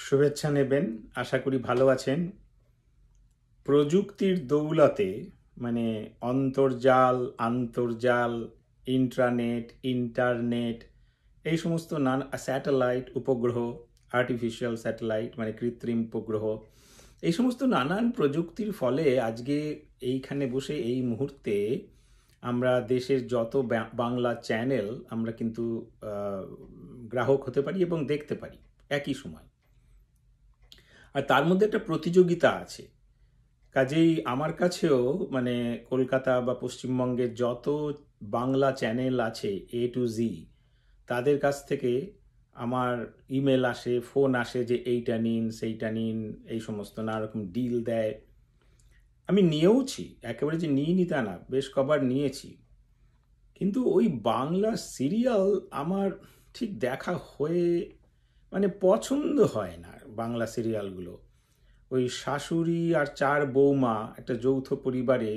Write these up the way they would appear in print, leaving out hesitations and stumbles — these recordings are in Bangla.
শুভেচ্ছা নেবেন। আশা করি ভালো আছেন। প্রযুক্তির দৌলতে মানে অন্তর্জাল, আন্তর্জাল, ইন্ট্রানেট, ইন্টারনেট, এই সমস্ত স্যাটেলাইট, উপগ্রহ, আর্টিফিশিয়াল স্যাটেলাইট মানে কৃত্রিম উপগ্রহ, এই সমস্ত নানান প্রযুক্তির ফলে আজকে এইখানে বসে এই মুহূর্তে আমরা দেশের যত বাংলা চ্যানেল আমরা কিন্তু গ্রাহক হতে পারি এবং দেখতে পারি একই সময়। আর তার মধ্যে একটা প্রতিযোগিতা আছে। কাজেই আমার কাছেও মানে কলকাতা বা পশ্চিমবঙ্গের যত বাংলা চ্যানেল আছে এ টু জি, তাদের কাছ থেকে আমার ইমেল আসে, ফোন আসে যে এইটা নিন, সেইটা নিন, এই সমস্ত নানা রকম ডিল দেয়। আমি নিয়েওছি, একেবারে যে নিইনি তা না, বেশ কবার নিয়েছি। কিন্তু ওই বাংলা সিরিয়াল আমার ঠিক দেখা হয়ে মানে পছন্দ হয় না বাংলা সিরিয়ালগুলো। ওই শাশুড়ি আর চার বৌমা একটা যৌথ পরিবারে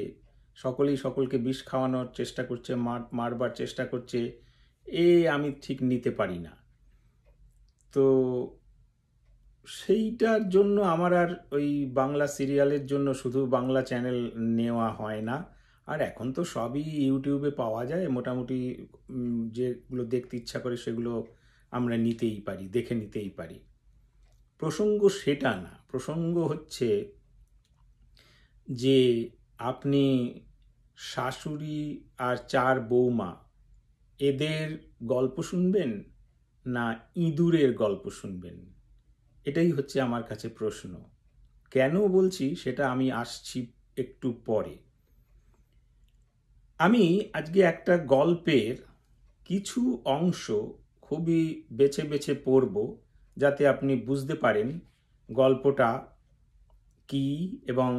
সকলেই সকলকে বিষ খাওয়ানোর চেষ্টা করছে, মারবার চেষ্টা করছে, আমি ঠিক নিতে পারি না। তো সেইটার জন্য আমার আর ওই বাংলা সিরিয়ালের জন্য শুধু বাংলা চ্যানেল নেওয়া হয় না। আর এখন তো সবই ইউটিউবে পাওয়া যায় মোটামুটি, যেগুলো দেখতে ইচ্ছা করে সেগুলো আমরা নিতেই পারি, দেখে নিতেই পারি। প্রসঙ্গ সেটা না, প্রসঙ্গ হচ্ছে যে আপনি শাশুড়ি আর চার বৌমা এদের গল্প শুনবেন না ইঁদুরের গল্প শুনবেন, এটাই হচ্ছে আমার কাছে প্রশ্ন। কেন বলছি সেটা আমি আসছি একটু পরে। আমি আজকে একটা গল্পের কিছু অংশ খুবই বেছে বেছে পড়ব, যাতে আপনি বুঝতে পারেন গল্পটা কি, এবং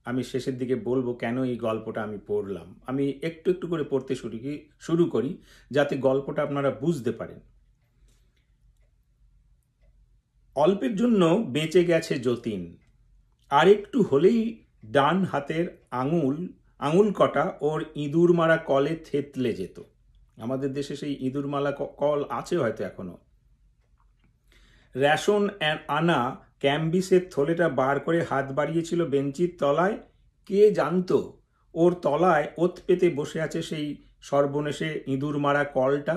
আমি শেষের দিকে বলবো কেন এই গল্পটা আমি পড়লাম। আমি একটু একটু করে পড়তে শুরু করি যাতে গল্পটা আপনারা বুঝতে পারেন। অল্পের জন্য বেঁচে গেছে যতীন। আর একটু হলেই ডান হাতের আঙুল কটা ওর ইঁদুর মারা কলে থেতলে যেত। আমাদের দেশে সেই ইঁদুর মারা কল আছে হয়তো এখনো। রেশন আনা ক্যাম্বিসের থলেটা বার করে হাত বাড়িয়েছিল বেঞ্চির তলায়। কে জানতো ওর তলায় ওত পেতে বসে আছে সেই সর্বনেশে ইঁদুর মারা কলটা।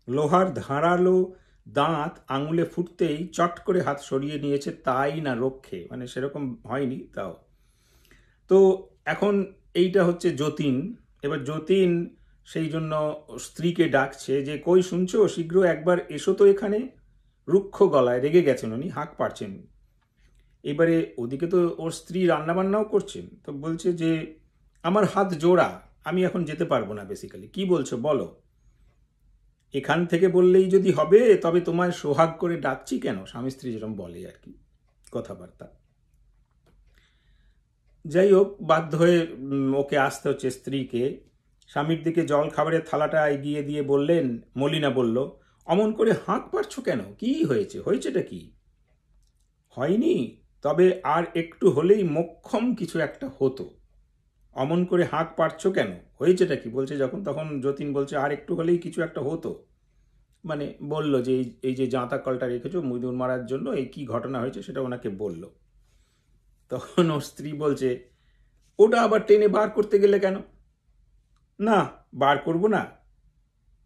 লোহার ধারালো দাঁত আঙুলে ফুটতেই চট করে হাত সরিয়ে নিয়েছে, তাই না রক্ষে, মানে সেরকম হয়নি তাও। তো এখন এইটা হচ্ছে যতীন। এবার যতীন সেই জন্য স্ত্রীকে ডাকছে যে কই শুনছো, শীঘ্র একবার এসো তো এখানে। রুক্ষ গলায়, রেগে গেছেন উনি, হাঁক পারছেন। এবারে ওদিকে তো ওর স্ত্রী রান্নাবান্নাও করছেন, তো বলছে যে আমার হাত জোড়া, আমি এখন যেতে পারবো না। বেসিক্যালি কি বলছো বলো, এখান থেকে বললেই যদি হবে তবে তোমায় সোহাগ করে ডাকছি কেন, স্বামী স্ত্রী যেরকম বলে আর কি কথাবার্তা। যাই হোক, বাধ্য হয়ে ওকে আসতে হচ্ছে স্ত্রীকে। স্বামীর দিকে জল খাবারের থালাটা এগিয়ে দিয়ে বললেন, মলিনা বলল, অমন করে হাঁক পারছো কেন, কি হয়েছে, হয়েছেটা কি? হয়নি, তবে আর একটু হলেই মোক্ষম কিছু একটা হতো। অমন করে হাঁক পারছো কেন, হয়েছেটা কি বলছে যখন, তখন যতীন বলছে আর একটু হলেই কিছু একটা হতো। মানে বলল যে এই যে জাঁতা কলটা রেখেছো মুদুর মারার জন্য, এই কি ঘটনা হয়েছে সেটা ওনাকে বলল। তখন ওর স্ত্রী বলছে, ওটা আবার টেনে বার করতে গেলে কেন? না, বার করব না।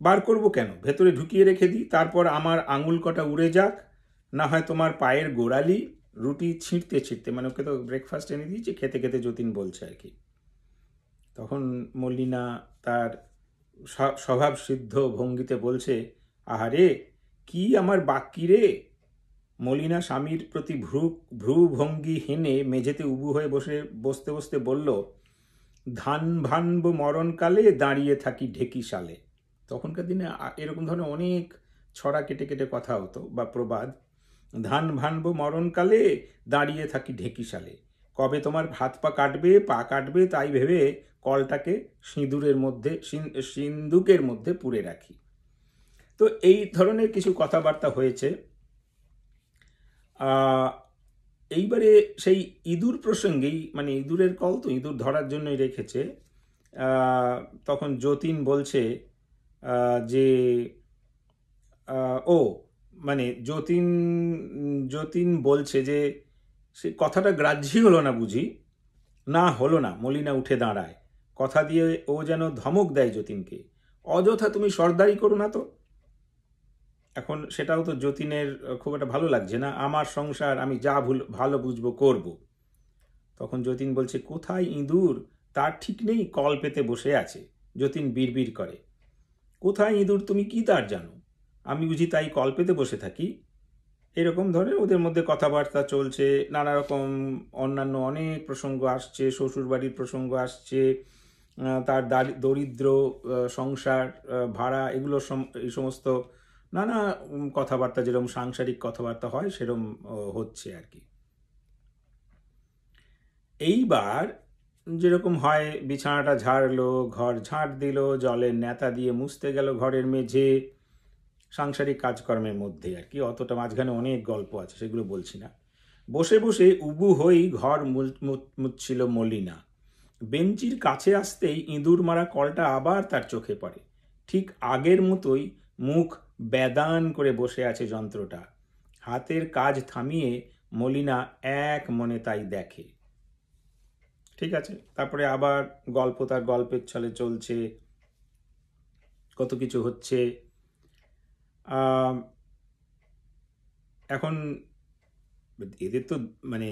বার করব কেন, ভেতরে ঢুকিয়ে রেখে দিই, তারপর আমার আঙুল কটা উড়ে যাক, না হয় তোমার পায়ের গোড়ালি। রুটি ছিঁড়তে ছিঁড়তে, মানে ওকে তো ব্রেকফাস্ট এনে দিয়েছে, খেতে খেতে যতীন বলছে আর কি। তখন মল্লিনা তার স্বভাব সিদ্ধ ভঙ্গিতে বলছে, আহারে কি আমার বাক্যি রে। মলিনা স্বামীর প্রতি ভ্রু ভঙ্গি হেনে মেঝেতে উবু হয়ে বসতে বসতে বলল, ধান ভানব মরণকালে দাঁড়িয়ে থাকি ঢেকি সালে। তখনকার দিনে এরকম ধরনের অনেক ছড়া কেটে কেটে কথা হতো বা প্রবাদ। ধান ভানব মরণকালে দাঁড়িয়ে থাকি ঢেকি সালে, কবে তোমার হাত পা কাটবে তাই ভেবে কলটাকে সিন্দুকের মধ্যে পুরে রাখি। তো এই ধরনের কিছু কথাবার্তা হয়েছে। এইবারে সেই ইঁদুর প্রসঙ্গেই, মানে ইঁদুরের কল তো ইঁদুর ধরার জন্যই রেখেছে। তখন যতীন বলছে যে ও মানে যতীন যতীন বলছে যে সে কথাটা গ্রাহ্যই হলো না বুঝি। না হলো না, মলিনা উঠে দাঁড়ায়। কথা দিয়ে ও যেন ধমক দেয় যতীনকে, অযথা তুমি সর্দারি করো না তো। এখন সেটাও তো যতীনের খুব একটা ভালো লাগছে না। আমার সংসার, আমি যা ভালো বুঝবো করব। তখন যতীন বলছে, কোথায় ইঁদুর তার ঠিক নেই, কল পেতে বসে আছে। যতীন বিড়বিড় করে, কোথায় ইঁদুর তুমি কি তার জানো? আমি বুঝি তাই কল পেতে বসে থাকি? এরকম ধরে ওদের মধ্যে কথাবার্তা চলছে। নানা রকম অন্যান্য অনেক প্রসঙ্গ আসছে, শ্বশুরবাড়ির প্রসঙ্গ আসছে, তার দরিদ্র সংসার, ভাড়া, এগুলো এই সমস্ত নানা কথাবার্তা যেরকম সাংসারিক কথাবার্তা হয় সেরকম হচ্ছে আর কি। এইবার যেরকম হয়, বিছানাটা ঝাড়লো, ঘর ঝাঁট দিল, জলের নেতা দিয়ে মুছতে গেল ঘরের মেঝে, সাংসারিক কাজকর্মের মধ্যে আর কি। অতটা মাঝখানে অনেক গল্প আছে, সেগুলো বলছি না। বসে বসে উবু হয়েই ঘর মুছছিল মলিনা। বেঞ্চির কাছে আসতেই ইঁদুর মারা কলটা আবার তার চোখে পড়ে। ঠিক আগের মতোই মুখ বেদান করে বসে আছে যন্ত্রটা। হাতের কাজ থামিয়ে মলিনা এক মনে তাই দেখে। ঠিক আছে, তারপরে আবার গল্প তার গল্পের ছলে চলছে, কত কিছু হচ্ছে। এখন এদের তো মানে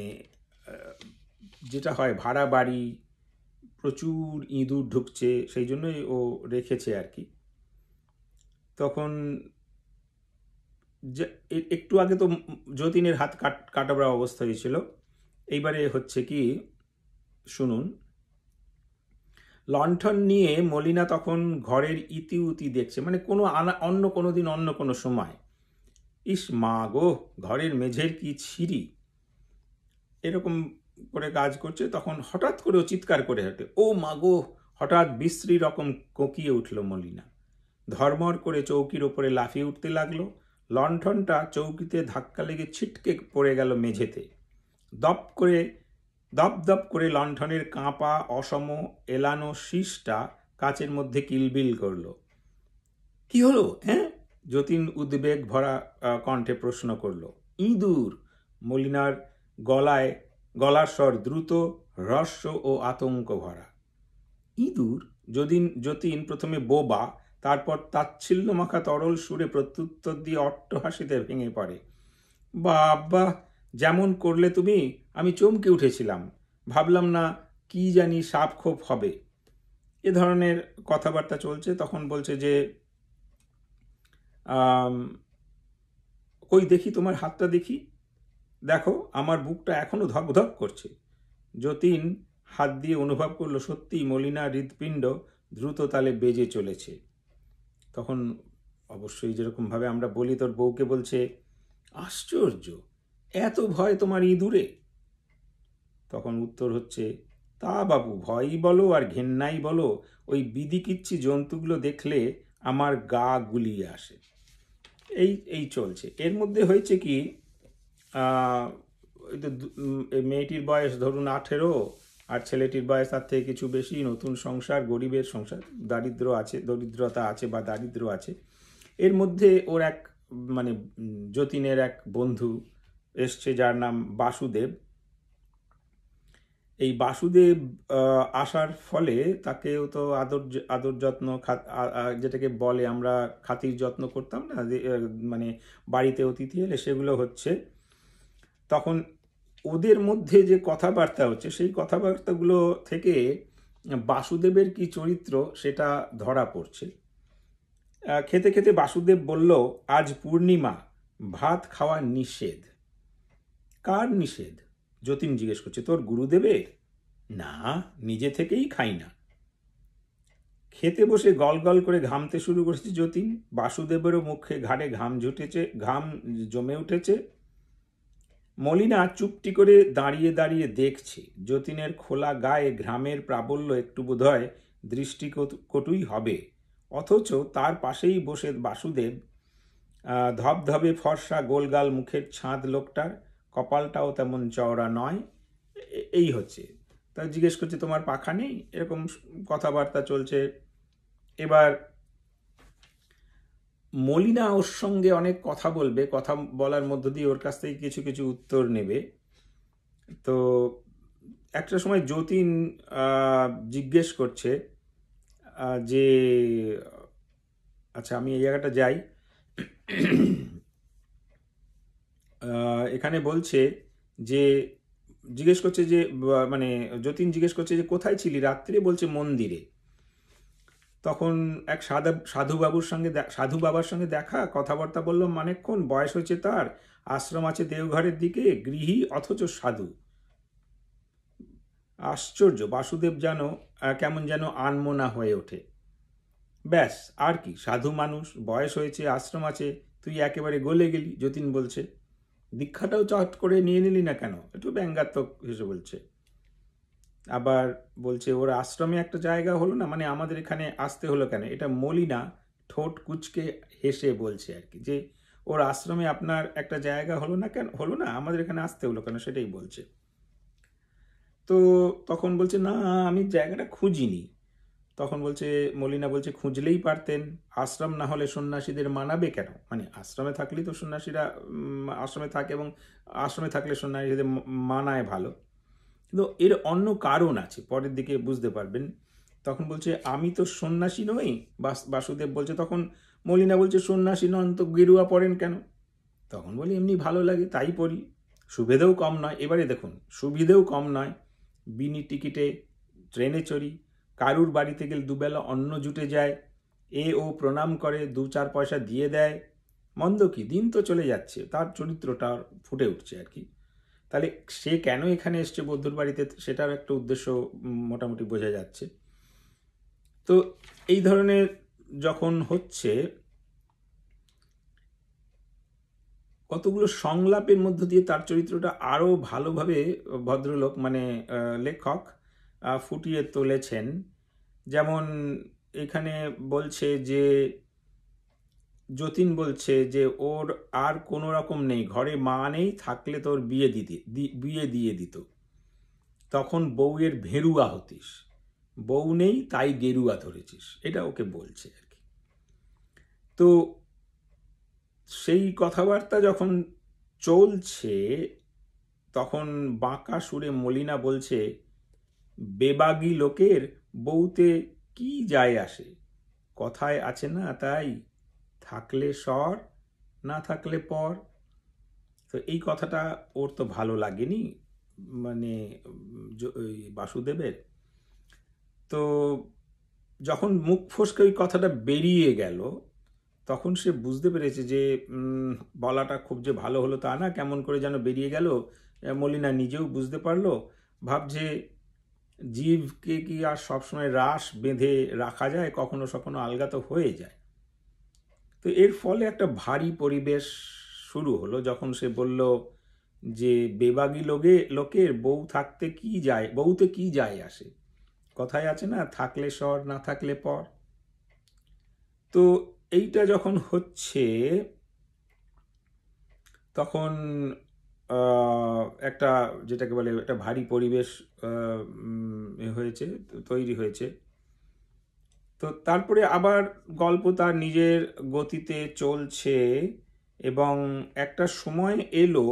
যেটা হয়, ভাড়া বাড়ি, প্রচুর ইঁদুর ঢুকছে, সেই জন্যই ও রেখেছে আর কি। তখন একটু আগে তো যতীনের হাত কাটাবার অবস্থা হয়েছিল, এইবারে হচ্ছে কি শুনুন। লণ্ঠন নিয়ে মলিনা তখন ঘরের ইতি উতি দেখছে, মানে অন্য কোনো দিন অন্য কোনো সময়, ইস মা গো, ঘরের মেঝের কি ছিঁড়ি, এরকম করে কাজ করছে। তখন হঠাৎ করে ও চিৎকার করে হাঁটে, ও মা গো, হঠাৎ বিশ্রী রকম কোঁকিয়ে উঠল মলিনা। ধর্মর করে চৌকির ওপরে লাফিয়ে উঠতে লাগলো। লণ্ঠনটা চৌকিতে ধাক্কা লেগে ছিটকে পড়ে গেল মেঝেতে। দপ করে দপ দপ করে লণ্ঠনের কাঁপা অসম এলানো শীষটা কাচের মধ্যে কিলবিল করলো। কি হলো, হ্যাঁ? যতীন উদ্বেগ ভরা কণ্ঠে প্রশ্ন করলো। ইঁদুর। মলিনার গলার স্বর দ্রুত, রহস্য ও আতঙ্ক ভরা। ইঁদুর? যতীন প্রথমে বোবা, তারপর তাচ্ছিল্য মাখা তরল সুরে প্রত্যুত্তর দিয়ে অট্টহাসিতে ভেঙে পড়ে। বাবা, যেমন করলে তুমি, আমি চমকে উঠেছিলাম, ভাবলাম না কি জানি সাপ খোপ হবে। এ ধরনের কথাবার্তা চলছে। তখন বলছে যে কই দেখি তোমার হাতটা দেখি, দেখো আমার বুকটা এখনো ধকধক করছে। যতীন হাত দিয়ে অনুভব করলো সত্যিই মলিনার হৃৎপিণ্ড দ্রুত তালে বেজে চলেছে। তখন অবশ্যই যেরকমভাবে আমরা বলি, তোর বউকে বলছে, আশ্চর্য, এত ভয় তোমার ইঁদুরে? তখন উত্তর হচ্ছে, তা বাবু, ভয়ই বলো আর ঘেন্নাই বলো, ওই বিদিকিচ্ছি জন্তুগুলো দেখলে আমার গা গুলিয়ে আসে। এই চলছে। এর মধ্যে হয়েছে কি, ওই তো মেয়েটির বয়স ধরুন 18, আর ছেলেটির বয়স তার থেকে কিছু বেশি। নতুন সংসার, গরিবের সংসার, দরিদ্রতা আছে বা দারিদ্র আছে। এর মধ্যে ওর এক মানে যতীনের এক বন্ধু এসছে, যার নাম বাসুদেব। এই বাসুদেব আসার ফলে তাকেও তো আদর যত্ন, যেটাকে বলে আমরা খাতির যত্ন করতাম না, মানে বাড়িতে অতিথি এলে, সেগুলো হচ্ছে। তখন ওদের মধ্যে যে কথাবার্তা হচ্ছে, সেই কথাবার্তাগুলো থেকে বাসুদেবের কি চরিত্র সেটা ধরা পড়ছে। খেতে খেতে বাসুদেব বলল, আজ পূর্ণিমা, ভাত খাওয়া নিষেধ। কার নিষেধ? যতীন জিজ্ঞেস করছে, তোর গুরুদেবের? না, নিজে থেকেই খাই না। খেতে বসে গল গল করে ঘামতে শুরু করেছে যতীন। বাসুদেবেরও মুখে ঘাড়ে ঘাম জমে উঠেছে। মলিনা চুপটি করে দাঁড়িয়ে দাঁড়িয়ে দেখছে। যতীনের খোলা গায়ে ঘামের প্রাবল্য একটু বোধহয় দৃষ্টিকটুই হবে, অথচ তার পাশেই বসে বাসুদেব, ধবধবে ফর্সা গোলগাল মুখের ছাঁদ লোকটার, কপালটাও তেমন চওড়া নয়। এই হচ্ছে। তা জিজ্ঞেস করছে, তোমার পাখা নেই? এরকম কথাবার্তা চলছে। এবার মলিনা ওর সঙ্গে অনেক কথা বলবে, কথা বলার মধ্য দিয়ে ওর কাছ থেকে কিছু কিছু উত্তর নেবে। তো একটা সময় যতীন জিজ্ঞেস করছে যে আচ্ছা আমি এই জায়গাটা যাই। এখানে বলছে যে জিজ্ঞেস করছে যে মানে যতীন জিজ্ঞেস করছে যে কোথায় ছিলি রাত্রে, বলছে মন্দিরে। তখন এক সাধু বাবার সঙ্গে দেখা, কথাবার্তা বললো অনেকক্ষণ, বয়স হয়েছে তার, আশ্রম আছে দেওঘরের দিকে, গৃহী অথচ সাধু। আশ্চর্য, বাসুদেব যেন কেমন যেন আনমনা হয়ে ওঠে। ব্যাস, আর কি, সাধু মানুষ, বয়স হয়েছে, আশ্রম আছে, তুই একেবারে গলে গেলি। যতীন বলছে দীক্ষাটাও চট করে নিয়ে নিলি না কেন, একটু ব্যঙ্গাত্মক হিসেবে বলছে। আবার বলছে ওর আশ্রমে একটা জায়গা হলো না, মানে আমাদের এখানে আসতে হলো কেন। এটা মলিনা ঠোঁট কুচকে হেসে বলছে আর কি, যে ওর আশ্রমে আপনার একটা জায়গা হলো না কেন, হলো না, আমাদের এখানে আসতে হলো কেন, সেটাই বলছে। তো তখন বলছে না, আমি জায়গাটা খুঁজিনি। তখন বলছে মলিনা বলছে খুঁজলেই পারতেন, আশ্রম না হলে সন্ন্যাসীদের মানাবে কেন, মানে আশ্রমে থাকলেই তো সন্ন্যাসীরা আশ্রমে থাকে, এবং আশ্রমে থাকলে সন্ন্যাসীদের মানায় ভালো। কিন্তু এর অন্য কারণ আছে, পরের দিকে বুঝতে পারবেন। তখন বলছে আমি তো সন্ন্যাসী নই। বাসুদেব বলছে, তখন মলিনা বলছে সন্ন্যাসী নন তো গেরুয়া পরেন কেন? তখন বলি এমনি ভালো লাগে তাই পড়ি, সুবিধেও কম নয়। এবারে দেখুন, সুবিধেও কম নয়, বিনি টিকিটে ট্রেনে চড়ি, কারুর বাড়িতে গেলে দুবেলা অন্ন জুটে যায়, ও প্রণাম করে, 2-4 পয়সা দিয়ে দেয়, মন্দ কি, দিন তো চলে যাচ্ছে। তার চরিত্রটা ফুটে উঠছে আর কি। তাহলে সে কেন এখানে এসছে বৌদ্ধর বাড়িতে, সেটার একটা উদ্দেশ্য মোটামুটি বোঝা যাচ্ছে। তো এই ধরনের যখন হচ্ছে, কতগুলো সংলাপের মধ্য দিয়ে তার চরিত্রটা আরও ভালোভাবে ভদ্রলোক মানে লেখক ফুটিয়ে তুলেছেন। যেমন এখানে বলছে যে যতীন বলছে যে ওর আর কোনো রকম নেই, ঘরে মা নেই, থাকলে তোর বিয়ে দিয়ে দিত, তখন বউয়ের ভেরুয়া হতিস, বউ নেই তাই গেরুয়া ধরেছিস, এটা ওকে বলছে আর কি। তো সেই কথাবার্তা যখন চলছে, তখন বাঁকা সুরে মলিনা বলছে বেবাগী লোকের বউতে কি যায় আসে, কথায় আছে না তাই, থাকলে সর না থাকলে পর। তো এই কথাটা ওর তো ভালো লাগেনি, মানে বাসুদেবের। তো যখন মুখ ফসকে ওই কথাটা বেরিয়ে গেল, তখন সে বুঝতে পেরেছে যে বলাটা খুব যে ভালো হলো তা না, কেমন করে যেন বেরিয়ে গেল। মলিনা নিজেও বুঝতে পারলো, ভাবছে জীবকে কি আর সবসময় রাস বেঁধে রাখা যায়, কখনো কখনো আলগা তো হয়ে যায়। তো এর ফলে একটা ভারী পরিবেশ শুরু হলো, যখন সে বলল যে বেবাগী লোকের বউ থাকতে কি যায়, বউতে কি যায় আসে, কথায় আছে না, থাকলে সর না থাকলে পর। তো এইটা যখন হচ্ছে, তখন একটা যেটাকে বলে একটা ভারী পরিবেশ হয়েছে, তৈরি হয়েছে। তো তারপরে আবার গল্প তার নিজের গতিতে চলছে, এবং একটা সময় এলো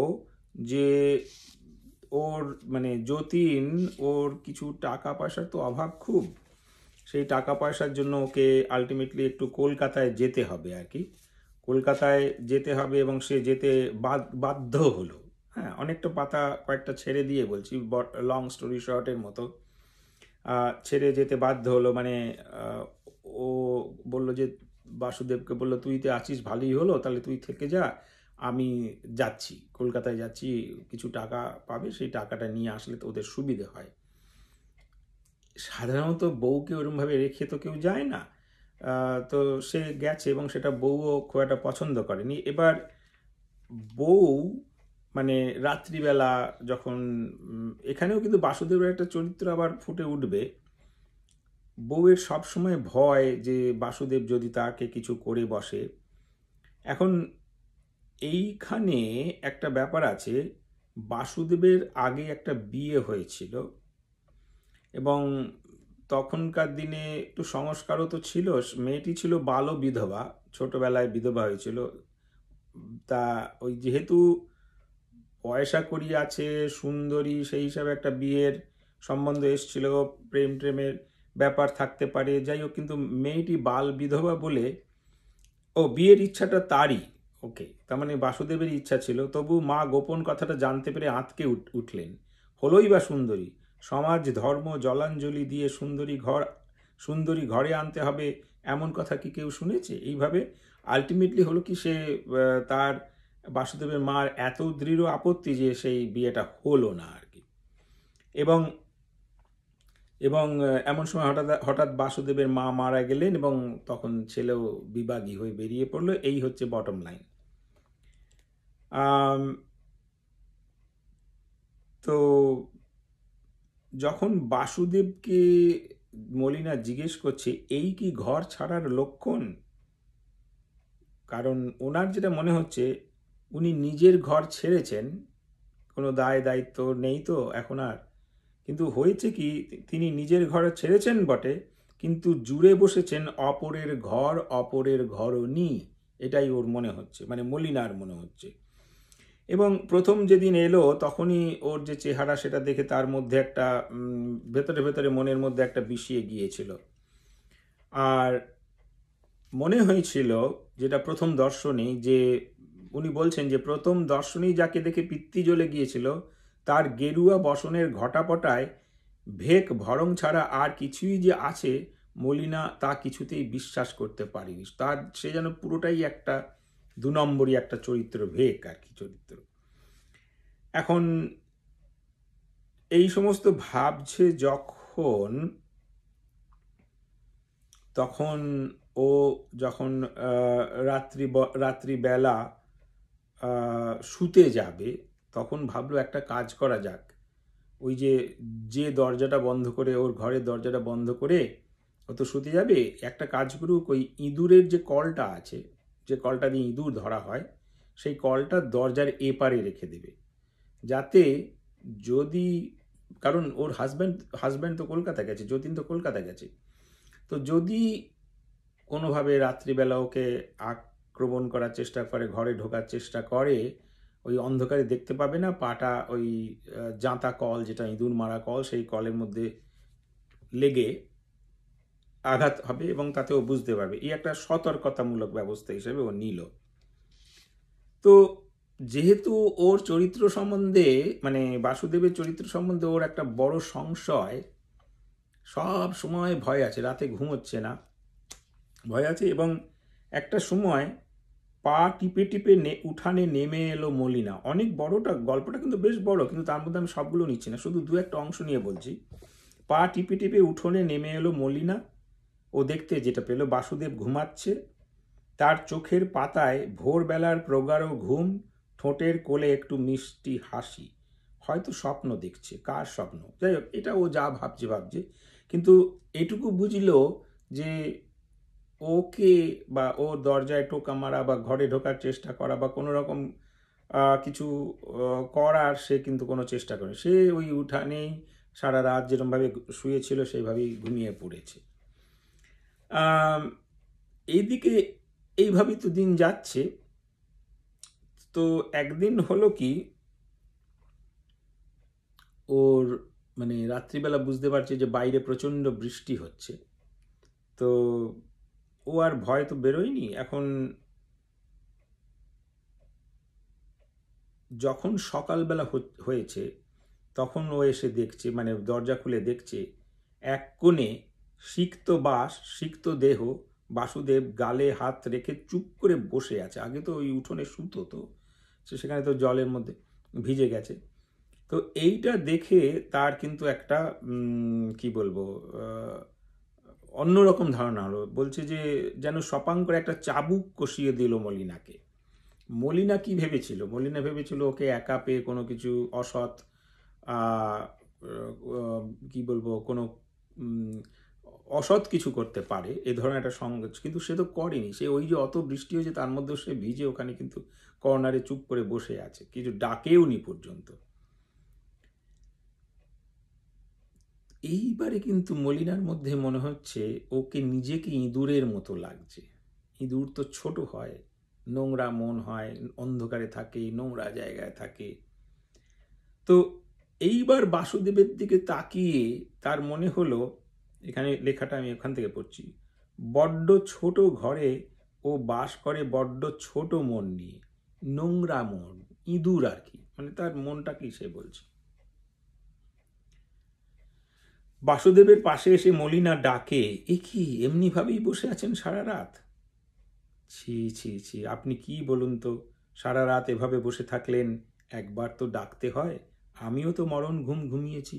যে ওর মানে যতীন, ওর কিছু টাকা পয়সার তো অভাব খুব, সেই টাকা পয়সার জন্য ওকে আলটিমেটলি একটু কলকাতায় যেতে হবে আর কি, কলকাতায় যেতে হবে, এবং সে যেতে বাধ্য হলো। হ্যাঁ, অনেকটা পাতা কয়েকটা ছেড়ে দিয়ে বলছি, লং স্টোরি শর্টের মতো ছেড়ে যেতে বাধ্য হলো। মানে ও বলল যে বাসুদেবকে বলল তুই তো আছিস, ভালোই হলো, তাহলে তুই থেকে যা, আমি যাচ্ছি, কলকাতায় যাচ্ছি, কিছু টাকা পাবে, সেই টাকাটা নিয়ে আসলে তো ওদের সুবিধে হয়। সাধারণত বউকে ওরমভাবে রেখে তো কেউ যায় না। তো সে গেছে, এবং সেটা বউও খুব একটা পছন্দ করেনি। এবার বউ মানে রাত্রিবেলা যখন এখানেও কিন্তু বাসুদেবের একটা চরিত্র আবার ফুটে উঠবে। বউয়ের সবসময় ভয় যে বাসুদেব যদি তাকে কিছু করে বসে। এখন এইখানে একটা ব্যাপার আছে, বাসুদেবের আগে একটা বিয়ে হয়েছিল, এবং তখনকার দিনে একটু সংস্কারও তো ছিল, মেয়েটি ছিল বাল্য বিধবা, ছোটবেলায় বিধবা হয়েছিল। তা ওই যেহেতু পয়সা কড়ি আছে, সুন্দরী, সেই হিসাবে একটা বিয়ের সম্বন্ধ এসছিল, প্রেম প্রেমের ব্যাপার থাকতে পারে, যাই হোক, কিন্তু মেয়েটি বাল বিধবা বলে বিয়ের ইচ্ছাটা তারই। ওকে, তার মানে বাসুদেবের ইচ্ছা ছিল, তবু মা গোপন কথাটা জানতে পেরে আঁতকে উঠলেন। হলোই বা সুন্দরী, সমাজ ধর্ম জলাঞ্জলি দিয়ে সুন্দরী ঘরে আনতে হবে, এমন কথা কি কেউ শুনেছে? এইভাবে আলটিমেটলি হলো কি, সে তার বাসুদেবের মার এত দৃঢ় আপত্তি যে সেই বিয়েটা হলো না আর কি। এবং এবং এমন সময় হঠাৎ হঠাৎ বাসুদেবের মা মারা গেলেন এবং তখন ছেলেও বিভাগী হয়ে বেরিয়ে পড়লো। এই হচ্ছে বটম লাইন। তো যখন বাসুদেবকে মলিনা জিজ্ঞেস করছে এই কি ঘর ছাড়ার লক্ষণ, কারণ ওনার যেটা মনে হচ্ছে উনি নিজের ঘর ছেড়েছেন, কোনো দায় দায়িত্ব নেই তো এখন আর, কিন্তু হয়েছে কি, তিনি নিজের ঘর ছেড়েছেন বটে, কিন্তু জুড়ে বসেছেন অপরের ঘরণী। এটাই ওর মনে হচ্ছে, মানে মলিনার মনে হচ্ছে। এবং প্রথম যেদিন এলো তখনই ওর যে চেহারা সেটা দেখে তার মধ্যে একটা ভেতরে ভেতরে মনের মধ্যে একটা বিষিয়ে গিয়েছিল। আর মনে হয়েছিল যেটা প্রথম দর্শনেই, যে উনি বলছেন যে প্রথম দর্শনেই যাকে দেখে পিত্তি জ্বলে গিয়েছিল তার গেরুয়া বসনের ঘটাপটায় ভেক ভরং ছাড়া আর কিছুই যে আছে মলিনা তা কিছুতেই বিশ্বাস করতে পারিনি। সে যেন পুরোটাই একটা 2 নম্বরই একটা চরিত্র, ভেক আর কি চরিত্র। এখন এই সমস্ত ভাবছে যখন, তখন ও যখন রাত্রিবেলা শুতে যাবে, তখন ভাবলো একটা কাজ করা যাক। ওই যে দরজাটা বন্ধ করে, ওর ঘরের দরজাটা বন্ধ করে ও তো শুতে যাবে, একটা কাজ করুক, ওই ইঁদুরের যে কলটা আছে, যে কলটা দিয়ে ইঁদুর ধরা হয়, সেই কলটা দরজার এপারে রেখে দেবে, যাতে যদি, কারণ ওর হাজব্যান্ড তো কলকাতা গেছে, যতীন তো কলকাতা গেছে, তো যদি কোনোভাবে রাত্রিবেলা ওকে আক্রমণ করার চেষ্টা করে, ঘরে ঢোকার চেষ্টা করে, ওই অন্ধকারে দেখতে পাবে না, পাটা ওই জাঁতা কল, যেটা ইঁদুর মারা কল, সেই কলের মধ্যে লেগে আঘাত হবে এবং তাতে ও বুঝতে পারবে। এই একটা সতর্কতামূলক ব্যবস্থা হিসেবে ও নিল। তো যেহেতু ওর চরিত্র সম্বন্ধে, মানে বাসুদেবের চরিত্র সম্বন্ধে ওর একটা বড় সংশয়, সব সময় ভয় আছে, রাতে ঘুমোচ্ছে না, ভয় আছে। এবং একটা সময় পা টিপে টিপে উঠানে নেমে এলো মলিনা। অনেক বড়টা, গল্পটা কিন্তু বেশ বড়, কিন্তু তার মধ্যে আমি সবগুলো নিচ্ছি না, শুধু 2-1 অংশ নিয়ে বলছি। পা টিপে টিপে উঠোনে নেমে এলো মলিনা। ও দেখতে যেটা পেল, বাসুদেব ঘুমাচ্ছে, তার চোখের পাতায় ভোরবেলার প্রগাঢ় ঘুম, ঠোঁটের কোলে একটু মিষ্টি হাসি। হয়তো স্বপ্ন দেখছে, কার স্বপ্ন, যাই হোক, এটা ও যা ভাবছে, কিন্তু এটুকু বুঝল যে ওকে বা ও দরজায় টোকা মারা বা ঘরে ঢোকার চেষ্টা করা বা কোনো রকম কিছু করার সে কিন্তু কোনো চেষ্টা করে, সে ওই উঠানেই সারা রাত যেরকমভাবে শুয়েছিল সেইভাবেই ঘুমিয়ে পড়েছে। এইদিকে এইভাবেই তো দিন যাচ্ছে। তো একদিন হলো কি, ওর মানে রাত্রিবেলা বুঝতে পারছে যে বাইরে প্রচণ্ড বৃষ্টি হচ্ছে, তো ও আর ভয় তো বেরোয়নি। এখন যখন সকালবেলা হয়েছে, তখন ও এসে দেখছে, মানে দরজা খুলে দেখছে, এক কোণে সিক্ত দেহ বাসুদেব গালে হাত রেখে চুপ করে বসে আছে। আগে তো ওই উঠোনে শুতো, তো সেখানে তো জলের মধ্যে ভিজে গেছে। তো এইটা দেখে তার কিন্তু একটা কি বলবো, অন্যরকম ধারণা হলো। বলছে যে যেন সপাং করে একটা চাবুক কষিয়ে দিল মলিনাকে। মলিনা কি ভেবেছিল? মলিনা ভেবেছিল ওকে একা পেয়ে কোনো কিছু অসৎ, কি বলবো, কোনো অসৎ কিছু করতে পারে, এ ধরনের একটা সঙ্গে, কিন্তু সে তো করেনি। সে ওই যে অত বৃষ্টি হয়েছে তার মধ্যেও সে ভিজে ওখানে কিন্তু কর্নারে চুপ করে বসে আছে, কিছু ডাকেও নি পর্যন্ত। এইবারে কিন্তু মলিনার মধ্যে মনে হচ্ছে ওকে নিজেকে ইঁদুরের মতো লাগছে। ইঁদুর তো ছোট হয়, নোংরা মন হয়, অন্ধকারে থাকে, নোংরা জায়গায় থাকে। তো এইবার বাসুদেবের দিকে তাকিয়ে তার মনে হলো, এখানে লেখাটা আমি এখান থেকে পড়ছি, বড্ড ছোট ঘরে ও বাস করে বড্ড ছোট মন নিয়ে, নোংরা মন, ইঁদুর আর কি, মানে তার মনটা কি সে বলছে। বাসুদেবের পাশে এসে মলিনা ডাকে, এ কি এমনি ভাবেই বসে আছেন সারা রাত? ছি ছি ছি, আপনি কি বলুন তো, সারা রাত এভাবে বসে থাকলেন, একবার তো ডাকতে হয়, আমিও তো মরণ ঘুম ঘুমিয়েছি।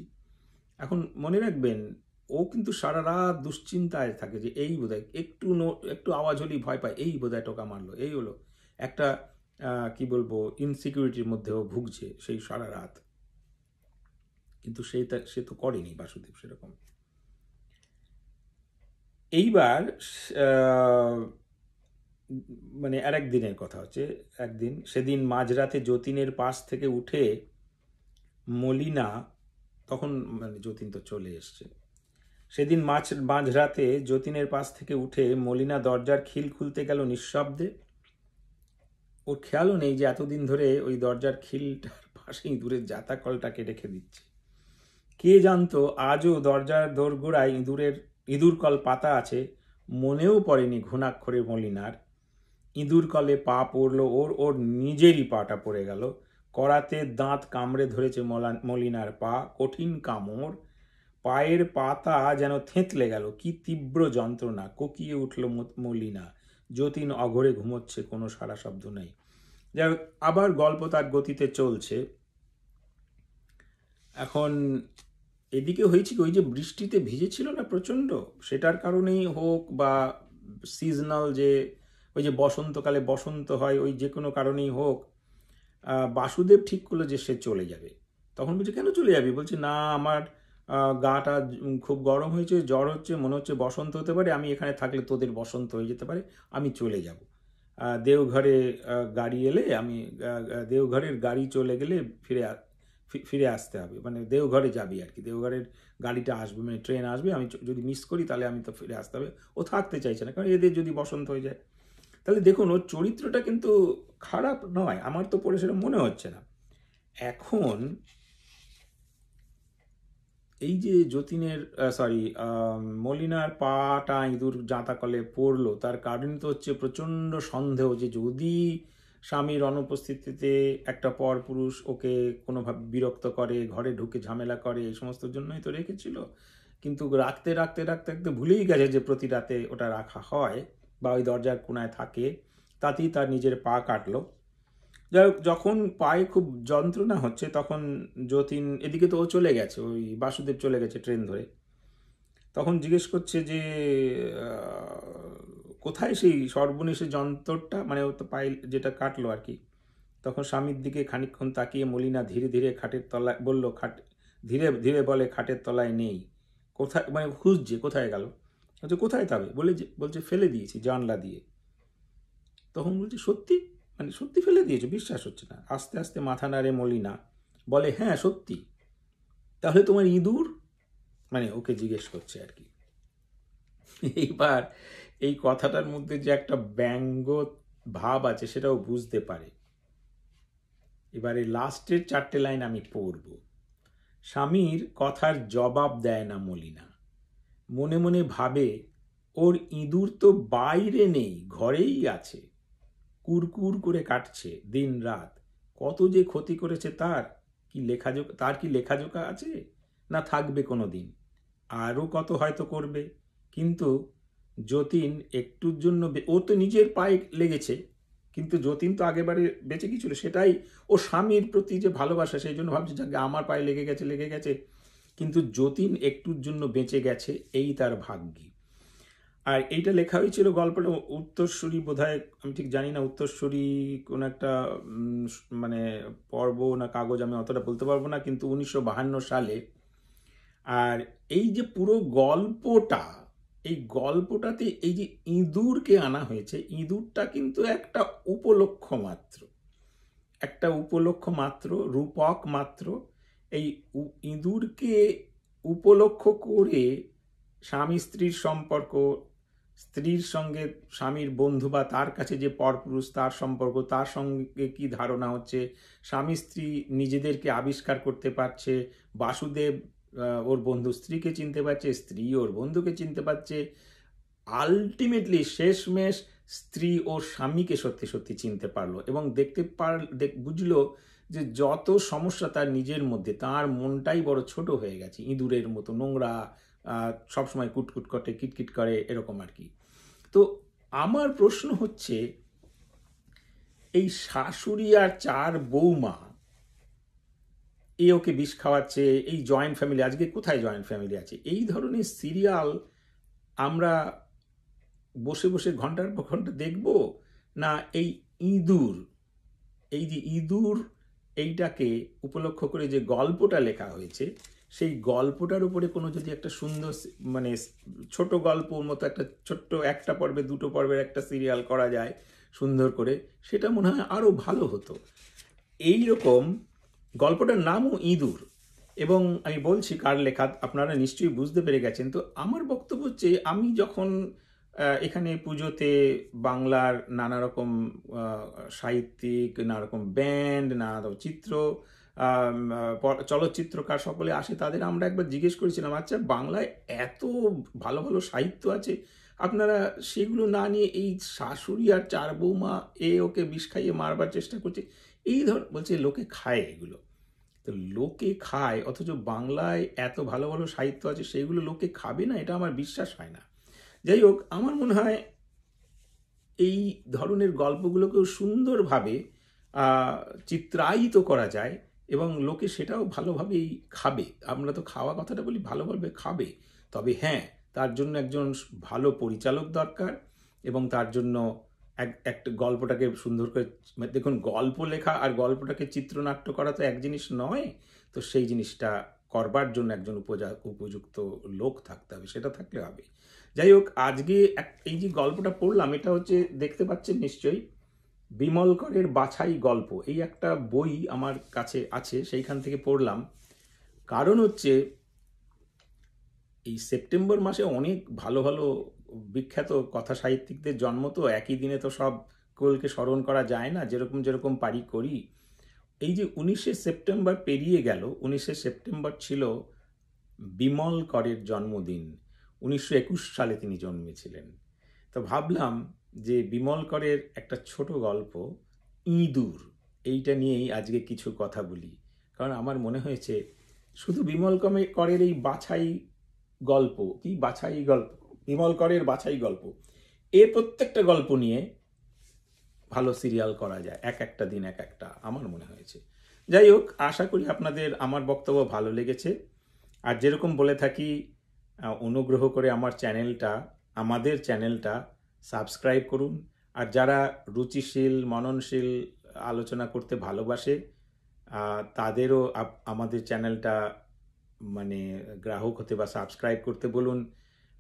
এখন মনে রাখবেন, ও কিন্তু সারা রাত দুশ্চিন্তায় থাকে যে এই বোধহয় একটু আওয়াজ হলেই ভয় পায়, এই বোধহয় টোকা মারলো, এই হলো একটা কি বলবো, ইনসিকিউরিটির মধ্যেও ভুগছে সেই সারা রাত। কিন্তু সে তো করেনি বাসুদেব সেরকম। এইবার আহ, মানে আর একদিনের কথা হচ্ছে, সেদিন মাঝরাতে যতীনের পাশ থেকে উঠে মলিনা, তখন মানে যতীন তো চলে এসছে, সেদিন মাঝরাতে যতীনের পাশ থেকে উঠে মলিনা দরজার খিল খুলতে গেল নিঃশব্দে। ওর খেয়ালও নেই যে এতদিন ধরে ওই দরজার খিলটার পাশে ইঁদুরের জাতাকলটাকে রেখে দিচ্ছে। কে জানতো আজও দরজার দোরগোড়ায় ইঁদুর কল পাতা আছে, মনেও পড়েনি ঘুণাক্ষরে মলিনার। ইঁদুর কলে পা পড়ল, ওর নিজেরই পাটা পড়ে গেল। করাতে দাঁত কামড়ে ধরেছে মলিনার পা, কঠিন কামড়। পায়ের পাতা যেন থেঁতলে গেল, কি তীব্র যন্ত্রণা। কোকিয়ে উঠল মলিনা। যতীন অঘরে ঘুমোচ্ছে, কোনো সারা শব্দ নেই। যাই হোক, আবার গল্প তার গতিতে চলছে। এখন এদিকে হয়েছে কি, ওই যে বৃষ্টিতে ভিজেছিল না প্রচণ্ড, সেটার কারণেই হোক বা সিজনাল যে ওই যে বসন্তকালে বসন্ত হয়, ওই যে কোনো কারণেই হোক, বাসুদেব ঠিক করলো যে সে চলে যাবে। তখন বলছে, কেন চলে যাবি? বলছে, না, আমার গাটা খুব গরম হয়েছে, জ্বর হচ্ছে, মনে হচ্ছে বসন্ত হতে পারে, আমি এখানে থাকলে তোদের বসন্ত হয়ে যেতে পারে, আমি চলে যাব। দেওঘরে গাড়ি এলে আমি দেওঘরের গাড়ি চলে গেলে ফিরে আসতে হবে, মানে দেওঘরে যাবি আর কি, দেওঘরের গাড়িটা আসবে, মানে ট্রেন আসবে, আমি যদি মিস করি তাহলে আমি তো ফিরে আসতে হবে। ও থাকতে চাইছে না, কারণ এদের যদি বসন্ত হয়ে যায়। তাহলে দেখুন, ওর চরিত্রটা কিন্তু খারাপ নয়, আমার তো পড়ে সেটা মনে হচ্ছে না। এখন এই যে যতীনের মলিনার পাটা ইঁদুর জাঁতাকলে পড়লো, তার কারণ তো হচ্ছে প্রচণ্ড সন্দেহ যে যদি স্বামীর অনুপস্থিতিতে একটা পরপুরুষ ওকে কোনোভাবে বিরক্ত করে, ঘরে ঢুকে ঝামেলা করে, এই সমস্ত জন্যই তো রেখেছিল। কিন্তু রাখতে রাখতে রাখতে রাখতে ভুলেই গেছে যে প্রতি রাতে ওটা রাখা হয় বা ওই দরজার কোনায় থাকে, তাতেই তার নিজের পা কাটলো। যাই হোক, যখন পায়ে খুব যন্ত্রণা হচ্ছে তখন যতীন, এদিকে তো ও চলে গেছে, ওই বাসুদেব চলে গেছে ট্রেন ধরে, তখন জিজ্ঞেস করছে যে কোথায় সেই সর্বনেশে যন্ত্রটা, মানে ও তো পায়ে যেটা কাটলো আর কি। তখন স্বামীর দিকে খানিকক্ষণ তাকিয়ে মলিনা ধীরে ধীরে খাটের তলায় বলল, ধীরে ধীরে বলে, খাটের তলায় নেই। কোথায়, মানে খুঁজছে কোথায় গেল। বলছে, কোথায় তবে? বলছে ফেলে দিয়েছি জানলা দিয়ে। তখন বলছে, সত্যি? মানে সত্যি ফেলে দিয়েছো? বিশ্বাস হচ্ছে না। আস্তে আস্তে মাথা নাড়ে মলিনা, বলে, হ্যাঁ সত্যি। তাহলে তোমার ইঁদুর? মানে ওকে জিজ্ঞেস করছে আর কি। এইবার এই কথাটার মধ্যে যে একটা ব্যঙ্গ ভাব আছে সেটাও বুঝতে পারে। এবারে লাস্টের 4টে লাইন আমি পড়ব। স্বামীর কথার জবাব দেয় না মলিনা, মনে মনে ভাবে, ওর ইঁদুর তো বাইরে নেই, ঘরেই আছে, কুরকুর করে কাটছে দিন রাত। কত যে ক্ষতি করেছে তার কি লেখাজোকা আছে? না থাকবে কোনো দিন? আরও কত হয়তো করবে। কিন্তু যতীন একটুর জন্য, ও তো নিজের পায়ে লেগেছে, কিন্তু যতীন তো আগেবারে বেঁচে গিয়েছিল, সেটাই ও স্বামীর প্রতি যে ভালোবাসা, সেই জন্য ভাবছে যাকে আমার পায়ে লেগে গেছে, কিন্তু যতীন একটুর জন্য বেঁচে গেছে, এই তার ভাগ্যি। আর এইটা লেখা হয়েছিল গল্পটা উত্তরসূরি বোধহয়, আমি ঠিক জানি না উত্তরসূরি কোন একটা মানে পর্ব না কাগজ, আমি অতটা বলতে পারবো না, কিন্তু 1952 সালে। আর এই যে পুরো গল্পটাতে এই যে ইঁদুরকে আনা হয়েছে, ইঁদুরটা কিন্তু একটা উপলক্ষ মাত্র, রূপক মাত্র। এই ইঁদুরকে উপলক্ষ করে স্বামী স্ত্রীর সম্পর্ক, স্ত্রীর সঙ্গে স্বামীর বন্ধু বা তার কাছে যে পরপুরুষ তার সম্পর্ক, তার সঙ্গে কি ধারণা হচ্ছে, স্বামী স্ত্রী নিজেদেরকে আবিষ্কার করতে পারছে, বাসুদেব ওর বন্ধু স্ত্রীকে চিনতে পারছে, স্ত্রী ওর বন্ধুকে চিনতে পারছে, আলটিমেটলি শেষমেশ স্ত্রী ওর স্বামীকে সত্যি সত্যি চিনতে পারলো এবং বুঝলো যে যত সমস্যা তার নিজের মধ্যে, তার মনটাই বড় ছোট হয়ে গেছে, ইঁদুরের মতো নোংরা, সবসময় কুটকুট করে, কিটকিট করে, এরকম আর কি। তো আমার প্রশ্ন হচ্ছে, এই শাশুড়ি আর 4 বৌমা এ ওকে বিষ খাওয়াচ্ছে, এই জয়েন্ট ফ্যামিলি, আজকে কোথায় জয়েন্ট ফ্যামিলি আছে? এই ধরনের সিরিয়াল আমরা বসে বসে ঘন্টার পর ঘন্টা দেখব, না এই ইঁদুর, এই যে ইঁদুর এইটাকে উপলক্ষ করে যে গল্পটা লেখা হয়েছে, সেই গল্পটার উপরে কোনো যদি একটা সুন্দর মানে ছোট গল্পর মতো একটা ছোট্ট একটা পর্বে 2টো পর্বের একটা সিরিয়াল করা যায় সুন্দর করে, সেটা মনে হয় আরও ভালো হতো। এই রকম গল্পটার নামও ইঁদুর, এবং আমি বলছি কার লেখা, আপনারা নিশ্চয়ই বুঝতে পেরে গেছেন। তো আমার বক্তব্য হচ্ছে, আমি যখন এখানে পুজোতে বাংলার নানা রকম সাহিত্যিক, নানা রকম ব্যান্ড, নানা রকম চিত্র, চলচ্চিত্রকার সকলে আসে, তাদের আমরা একবার জিজ্ঞেস করেছিলাম, আচ্ছা বাংলায় এত ভালো ভালো সাহিত্য আছে, আপনারা সেগুলো না নিয়ে এই শাশুড়ি আর 4 বৌমা এ ওকে বিষ খাইয়ে মারবার চেষ্টা করছে, এই বলছে লোকে খায় এগুলো। তো লোকে খায়, অথচ বাংলায় এত ভালো ভালো সাহিত্য আছে, সেইগুলো লোকে খাবে না, এটা আমার বিশ্বাস হয় না। যাই হোক, আমার মনে হয় এই ধরনের গল্পগুলোকেও সুন্দরভাবে চিত্রায়িত করা যায় এবং লোকে সেটাও ভালোভাবেই খাবে। আমরা তো খাওয়া কথাটা বলি, ভালোভাবে খাবে। তবে হ্যাঁ, তার জন্য একজন ভালো পরিচালক দরকার এবং তার জন্য একটা গল্পটাকে সুন্দর করে, দেখুন গল্প লেখা আর গল্পটাকে চিত্রনাট্য করা তো এক জিনিস নয়। তো সেই জিনিসটা করবার জন্য একজন উপযুক্ত লোক থাকতে হবে, সেটা থাকলে হবে। যাই হোক, আজকে এই যে গল্পটা পড়লাম, এটা হচ্ছে, দেখতে পাচ্ছেন নিশ্চয়ই, বিমল করের বাছাই গল্প, এই একটা বই আমার কাছে আছে, সেইখান থেকে পড়লাম। কারণ হচ্ছে, এই সেপ্টেম্বর মাসে অনেক ভালো ভালো বিখ্যাত কথা সাহিত্যিকদের জন্ম, তো একই দিনে তো সব কোলকে স্মরণ করা যায় না, যেরকম যেরকম পারি করি। এই যে 19শে সেপ্টেম্বর পেরিয়ে গেল, 19শে সেপ্টেম্বর ছিল বিমল করের জন্মদিন। 1921 সালে তিনি জন্মেছিলেন। তো ভাবলাম যে বিমল করের একটা ছোট গল্প ইঁদুর, এইটা নিয়েই আজকে কিছু কথা বলি। কারণ আমার মনে হয়েছে শুধু বিমল করের এই বাছাই গল্প, কি বাছাই গল্প, বিমল করের বাছাই গল্প, প্রত্যেকটা গল্প নিয়ে ভালো সিরিয়াল করা যায়, এক একটা দিন এক একটা, আমার মনে হয়েছে। যাই হোক, আশা করি আপনাদের আমার বক্তব্য ভালো লেগেছে। আর যেরকম বলে থাকি, অনুগ্রহ করে আমাদের চ্যানেলটা সাবস্ক্রাইব করুন। আর যারা রুচিশীল, মননশীল আলোচনা করতে ভালোবাসে, তাদেরও আমাদের চ্যানেলটা মানে গ্রাহক হতে বা সাবস্ক্রাইব করতে বলুন,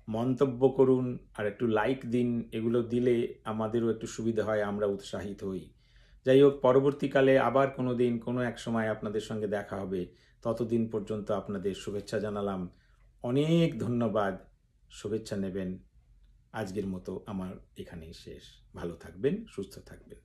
মন্তব্য করুন, আর একটু লাইক দিন। এগুলো দিলে আমাদেরও একটু সুবিধা হয়, আমরা উৎসাহিত হই। যাই হোক, পরবর্তীকালে আবার কোনো দিন কোনো এক সময় আপনাদের সঙ্গে দেখা হবে। ততদিন পর্যন্ত আপনাদের শুভেচ্ছা জানালাম। অনেক ধন্যবাদ, শুভেচ্ছা নেবেন। আজকের মতো আমার এখানেই শেষ। ভালো থাকবেন, সুস্থ থাকবেন।